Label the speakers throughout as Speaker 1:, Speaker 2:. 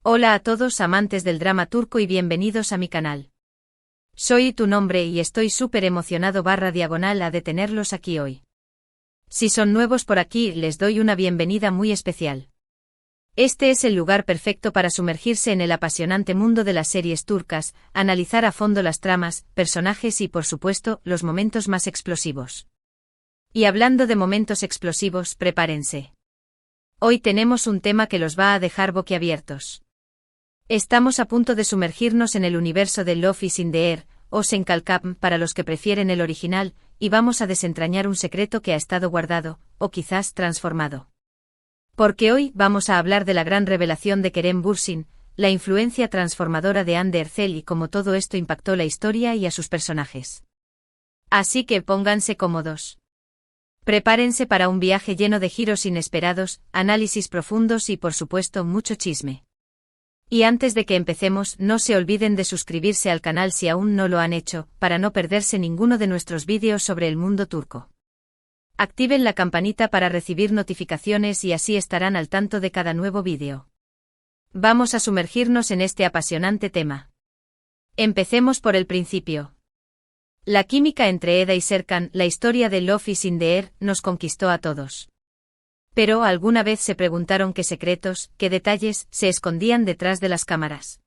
Speaker 1: Hola a todos amantes del drama turco y bienvenidos a mi canal. Soy tu nombre y estoy súper emocionado /diagonal a de tenerlos aquí hoy. Si son nuevos por aquí les doy una bienvenida muy especial. Este es el lugar perfecto para sumergirse en el apasionante mundo de las series turcas, analizar a fondo las tramas, personajes y por supuesto, los momentos más explosivos. Y hablando de momentos explosivos, prepárense. Hoy tenemos un tema que los va a dejar boquiabiertos. Estamos a punto de sumergirnos en el universo de Love is in the Air, o Senkalkam para los que prefieren el original, y vamos a desentrañar un secreto que ha estado guardado, o quizás transformado. Porque hoy vamos a hablar de la gran revelación de Kerem Bürsin, la influencia transformadora de Hande Erçel y cómo todo esto impactó la historia y a sus personajes. Así que pónganse cómodos. Prepárense para un viaje lleno de giros inesperados, análisis profundos y por supuesto mucho chisme. Y antes de que empecemos, no se olviden de suscribirse al canal si aún no lo han hecho, para no perderse ninguno de nuestros vídeos sobre el mundo turco. Activen la campanita para recibir notificaciones y así estarán al tanto de cada nuevo vídeo. Vamos a sumergirnos en este apasionante tema. Empecemos por el principio. La química entre Eda y Serkan, la historia de Love is in the Air, nos conquistó a todos. Pero ¿alguna vez se preguntaron qué secretos, qué detalles, se escondían detrás de las cámaras?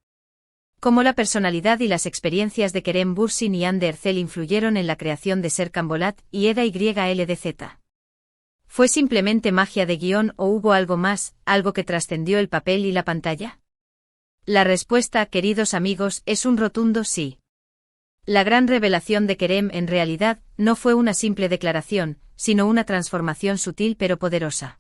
Speaker 1: ¿Cómo la personalidad y las experiencias de Kerem Bürsin y Hande Erçel influyeron en la creación de Serkan Bolat y Eda YLDZ? ¿Fue simplemente magia de guión o hubo algo más, algo que trascendió el papel y la pantalla? La respuesta, queridos amigos, es un rotundo sí. La gran revelación de Kerem en realidad no fue una simple declaración, sino una transformación sutil pero poderosa.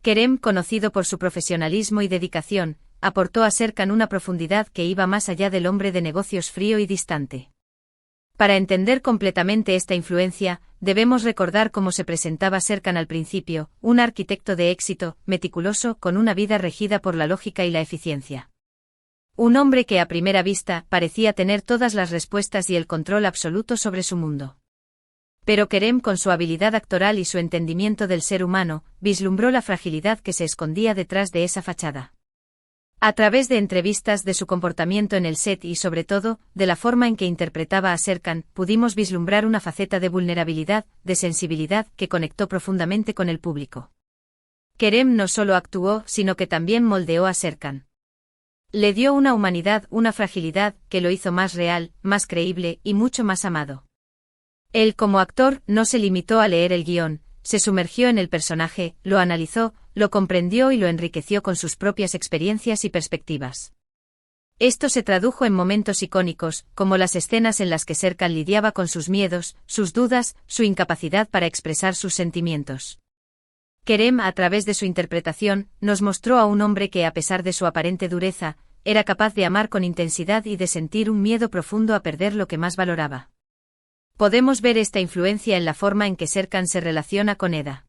Speaker 1: Kerem, conocido por su profesionalismo y dedicación, aportó a Serkan una profundidad que iba más allá del hombre de negocios frío y distante. Para entender completamente esta influencia, debemos recordar cómo se presentaba Serkan al principio, un arquitecto de éxito, meticuloso, con una vida regida por la lógica y la eficiencia. Un hombre que a primera vista parecía tener todas las respuestas y el control absoluto sobre su mundo. Pero Kerem, con su habilidad actoral y su entendimiento del ser humano, vislumbró la fragilidad que se escondía detrás de esa fachada. A través de entrevistas de su comportamiento en el set y sobre todo, de la forma en que interpretaba a Serkan, pudimos vislumbrar una faceta de vulnerabilidad, de sensibilidad, que conectó profundamente con el público. Kerem no solo actuó, sino que también moldeó a Serkan. Le dio una humanidad, una fragilidad, que lo hizo más real, más creíble y mucho más amado. Él como actor no se limitó a leer el guión, se sumergió en el personaje, lo analizó, lo comprendió y lo enriqueció con sus propias experiencias y perspectivas. Esto se tradujo en momentos icónicos, como las escenas en las que Serkan lidiaba con sus miedos, sus dudas, su incapacidad para expresar sus sentimientos. Kerem, a través de su interpretación, nos mostró a un hombre que, a pesar de su aparente dureza, era capaz de amar con intensidad y de sentir un miedo profundo a perder lo que más valoraba. Podemos ver esta influencia en la forma en que Serkan se relaciona con Eda.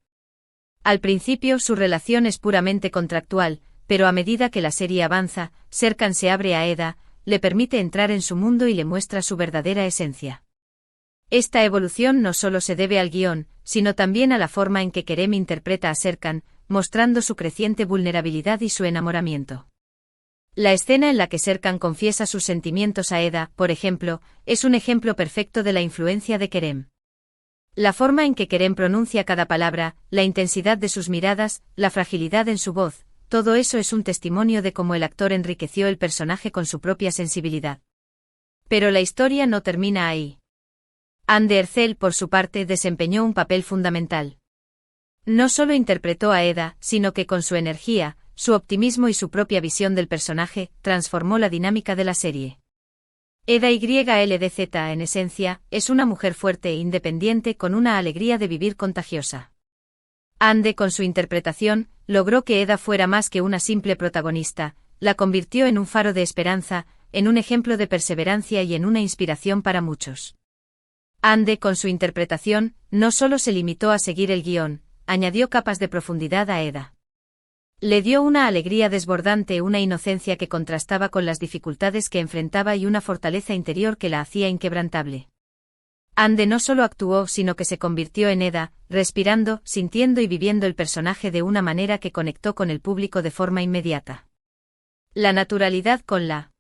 Speaker 1: Al principio su relación es puramente contractual, pero a medida que la serie avanza, Serkan se abre a Eda, le permite entrar en su mundo y le muestra su verdadera esencia. Esta evolución no solo se debe al guión, sino también a la forma en que Kerem interpreta a Serkan, mostrando su creciente vulnerabilidad y su enamoramiento. La escena en la que Serkan confiesa sus sentimientos a Eda, por ejemplo, es un ejemplo perfecto de la influencia de Kerem. La forma en que Kerem pronuncia cada palabra, la intensidad de sus miradas, la fragilidad en su voz, todo eso es un testimonio de cómo el actor enriqueció el personaje con su propia sensibilidad. Pero la historia no termina ahí. Hande Erçel, por su parte, desempeñó un papel fundamental. No solo interpretó a Eda, sino que con su energía, su optimismo y su propia visión del personaje, transformó la dinámica de la serie. Eda YLDZ, en esencia, es una mujer fuerte e independiente con una alegría de vivir contagiosa. Hande, con su interpretación, logró que Eda fuera más que una simple protagonista, la convirtió en un faro de esperanza, en un ejemplo de perseverancia y en una inspiración para muchos. Hande, con su interpretación, no solo se limitó a seguir el guión, añadió capas de profundidad a Eda. Le dio una alegría desbordante, una inocencia que contrastaba con las dificultades que enfrentaba y una fortaleza interior que la hacía inquebrantable. Hande no solo actuó, sino que se convirtió en Eda, respirando, sintiendo y viviendo el personaje de una manera que conectó con el público de forma inmediata. La naturalidad con la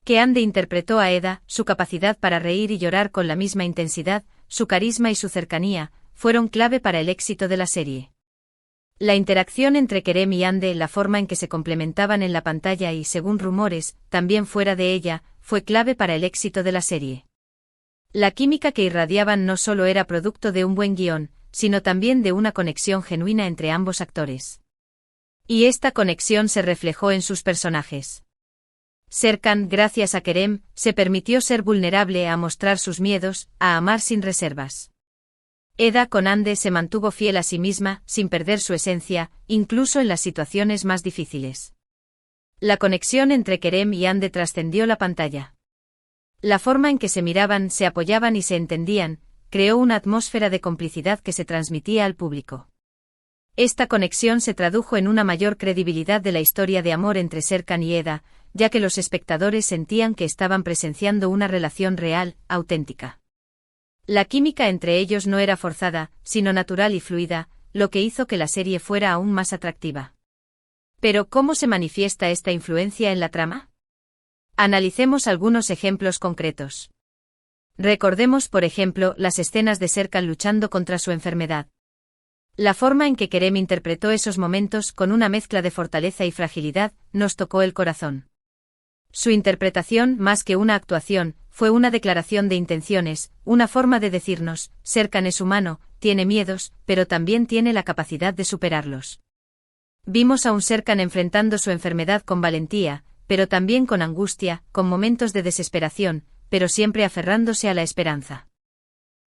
Speaker 1: que Ande interpretó a Eda, su capacidad para reír y llorar con la misma intensidad, su carisma y su cercanía, fueron clave para el éxito de la serie. La interacción entre Kerem y Ande, la forma en que se complementaban en la pantalla y, según rumores, también fuera de ella, fue clave para el éxito de la serie. La química que irradiaban no solo era producto de un buen guión, sino también de una conexión genuina entre ambos actores. Y esta conexión se reflejó en sus personajes. Serkan, gracias a Kerem, se permitió ser vulnerable a mostrar sus miedos, a amar sin reservas. Eda con Ande se mantuvo fiel a sí misma, sin perder su esencia, incluso en las situaciones más difíciles. La conexión entre Kerem y Ande trascendió la pantalla. La forma en que se miraban, se apoyaban y se entendían, creó una atmósfera de complicidad que se transmitía al público. Esta conexión se tradujo en una mayor credibilidad de la historia de amor entre Serkan y Eda, ya que los espectadores sentían que estaban presenciando una relación real, auténtica. La química entre ellos no era forzada, sino natural y fluida, lo que hizo que la serie fuera aún más atractiva. Pero ¿cómo se manifiesta esta influencia en la trama? Analicemos algunos ejemplos concretos. Recordemos, por ejemplo, las escenas de Serkan luchando contra su enfermedad. La forma en que Kerem interpretó esos momentos con una mezcla de fortaleza y fragilidad, nos tocó el corazón. Su interpretación, más que una actuación, fue una declaración de intenciones, una forma de decirnos, Serkan es humano, tiene miedos, pero también tiene la capacidad de superarlos. Vimos a un Serkan enfrentando su enfermedad con valentía, pero también con angustia, con momentos de desesperación, pero siempre aferrándose a la esperanza.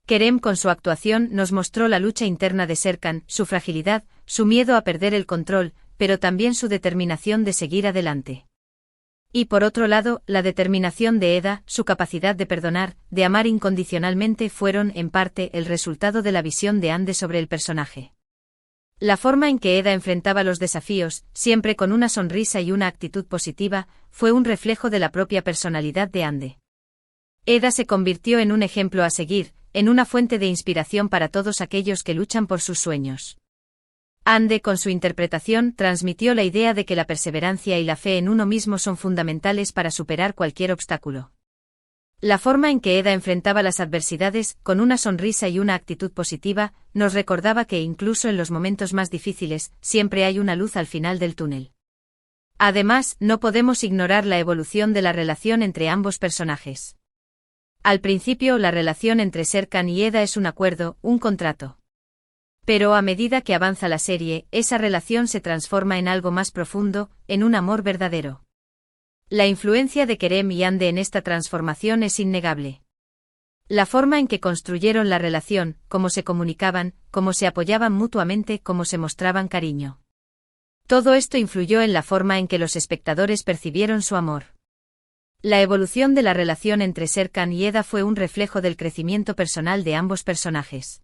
Speaker 1: Kerem con su actuación nos mostró la lucha interna de Serkan, su fragilidad, su miedo a perder el control, pero también su determinación de seguir adelante. Y por otro lado, la determinación de Eda, su capacidad de perdonar, de amar incondicionalmente fueron, en parte, el resultado de la visión de Ande sobre el personaje. La forma en que Eda enfrentaba los desafíos, siempre con una sonrisa y una actitud positiva, fue un reflejo de la propia personalidad de Ande. Eda se convirtió en un ejemplo a seguir, en una fuente de inspiración para todos aquellos que luchan por sus sueños. Ande, con su interpretación, transmitió la idea de que la perseverancia y la fe en uno mismo son fundamentales para superar cualquier obstáculo. La forma en que Eda enfrentaba las adversidades, con una sonrisa y una actitud positiva, nos recordaba que incluso en los momentos más difíciles, siempre hay una luz al final del túnel. Además, no podemos ignorar la evolución de la relación entre ambos personajes. Al principio, la relación entre Serkan y Eda es un acuerdo, un contrato. Pero a medida que avanza la serie, esa relación se transforma en algo más profundo, en un amor verdadero. La influencia de Kerem y Ande en esta transformación es innegable. La forma en que construyeron la relación, cómo se comunicaban, cómo se apoyaban mutuamente, cómo se mostraban cariño. Todo esto influyó en la forma en que los espectadores percibieron su amor. La evolución de la relación entre Serkan y Eda fue un reflejo del crecimiento personal de ambos personajes.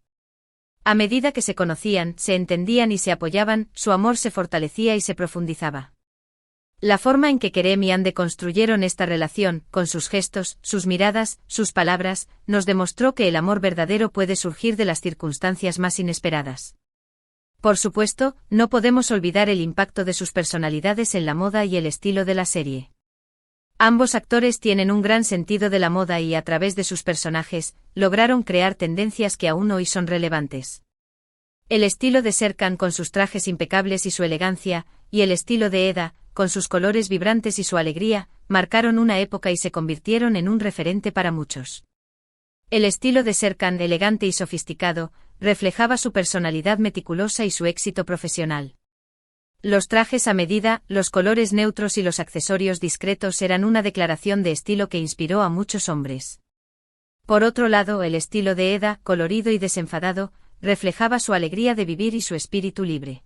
Speaker 1: A medida que se conocían, se entendían y se apoyaban, su amor se fortalecía y se profundizaba. La forma en que Kerem y Ande construyeron esta relación, con sus gestos, sus miradas, sus palabras, nos demostró que el amor verdadero puede surgir de las circunstancias más inesperadas. Por supuesto, no podemos olvidar el impacto de sus personalidades en la moda y el estilo de la serie. Ambos actores tienen un gran sentido de la moda y a través de sus personajes, lograron crear tendencias que aún hoy son relevantes. El estilo de Serkan con sus trajes impecables y su elegancia, y el estilo de Eda, con sus colores vibrantes y su alegría, marcaron una época y se convirtieron en un referente para muchos. El estilo de Serkan, elegante y sofisticado, reflejaba su personalidad meticulosa y su éxito profesional. Los trajes a medida, los colores neutros y los accesorios discretos eran una declaración de estilo que inspiró a muchos hombres. Por otro lado, el estilo de Eda, colorido y desenfadado, reflejaba su alegría de vivir y su espíritu libre.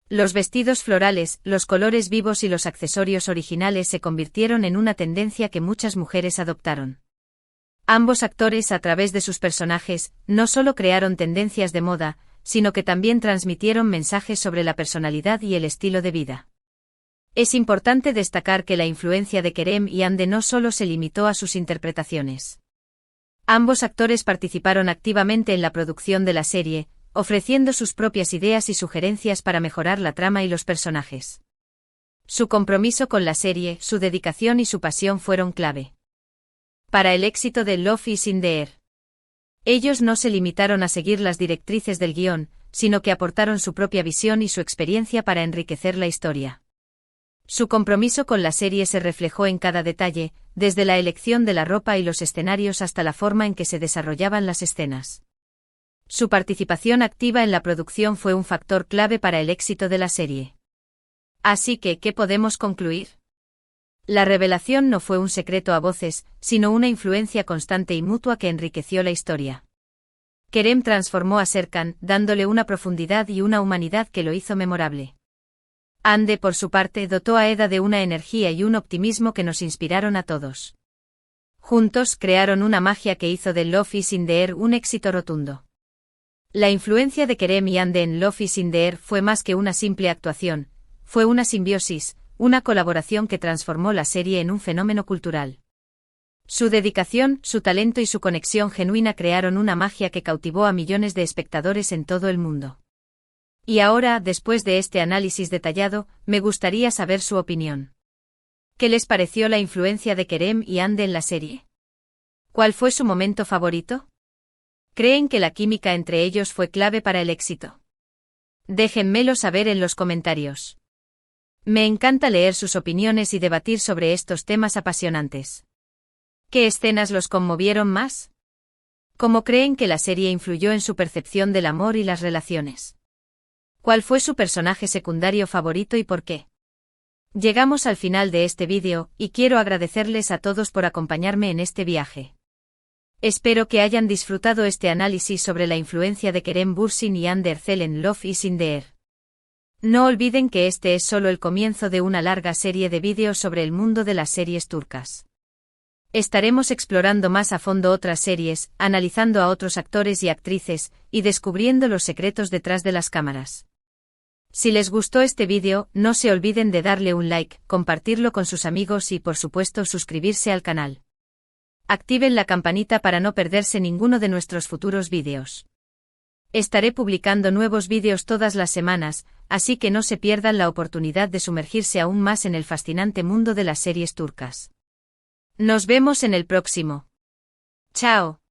Speaker 1: Los vestidos florales, los colores vivos y los accesorios originales se convirtieron en una tendencia que muchas mujeres adoptaron. Ambos actores, a través de sus personajes, no solo crearon tendencias de moda, sino que también transmitieron mensajes sobre la personalidad y el estilo de vida. Es importante destacar que la influencia de Kerem y Ande no solo se limitó a sus interpretaciones. Ambos actores participaron activamente en la producción de la serie, ofreciendo sus propias ideas y sugerencias para mejorar la trama y los personajes. Su compromiso con la serie, su dedicación y su pasión fueron clave para el éxito de Love is in the Air. Ellos no se limitaron a seguir las directrices del guión, sino que aportaron su propia visión y su experiencia para enriquecer la historia. Su compromiso con la serie se reflejó en cada detalle, desde la elección de la ropa y los escenarios hasta la forma en que se desarrollaban las escenas. Su participación activa en la producción fue un factor clave para el éxito de la serie. Así que, ¿qué podemos concluir? La revelación no fue un secreto a voces, sino una influencia constante y mutua que enriqueció la historia. Kerem transformó a Serkan, dándole una profundidad y una humanidad que lo hizo memorable. Hande, por su parte, dotó a Eda de una energía y un optimismo que nos inspiraron a todos. Juntos crearon una magia que hizo de Love is in the Air un éxito rotundo. La influencia de Kerem y Hande en Love is in the Air fue más que una simple actuación, fue una simbiosis, una colaboración que transformó la serie en un fenómeno cultural. Su dedicación, su talento y su conexión genuina crearon una magia que cautivó a millones de espectadores en todo el mundo. Y ahora, después de este análisis detallado, me gustaría saber su opinión. ¿Qué les pareció la influencia de Kerem y Hande en la serie? ¿Cuál fue su momento favorito? ¿Creen que la química entre ellos fue clave para el éxito? Déjenmelo saber en los comentarios. Me encanta leer sus opiniones y debatir sobre estos temas apasionantes. ¿Qué escenas los conmovieron más? ¿Cómo creen que la serie influyó en su percepción del amor y las relaciones? ¿Cuál fue su personaje secundario favorito y por qué? Llegamos al final de este vídeo, y quiero agradecerles a todos por acompañarme en este viaje. Espero que hayan disfrutado este análisis sobre la influencia de Kerem Bürsin y Hande Erçel en Love is in the Air. No olviden que este es solo el comienzo de una larga serie de vídeos sobre el mundo de las series turcas. Estaremos explorando más a fondo otras series, analizando a otros actores y actrices, y descubriendo los secretos detrás de las cámaras. Si les gustó este vídeo, no se olviden de darle un like, compartirlo con sus amigos y por supuesto suscribirse al canal. Activen la campanita para no perderse ninguno de nuestros futuros vídeos. Estaré publicando nuevos vídeos todas las semanas, así que no se pierdan la oportunidad de sumergirse aún más en el fascinante mundo de las series turcas. Nos vemos en el próximo. Chao.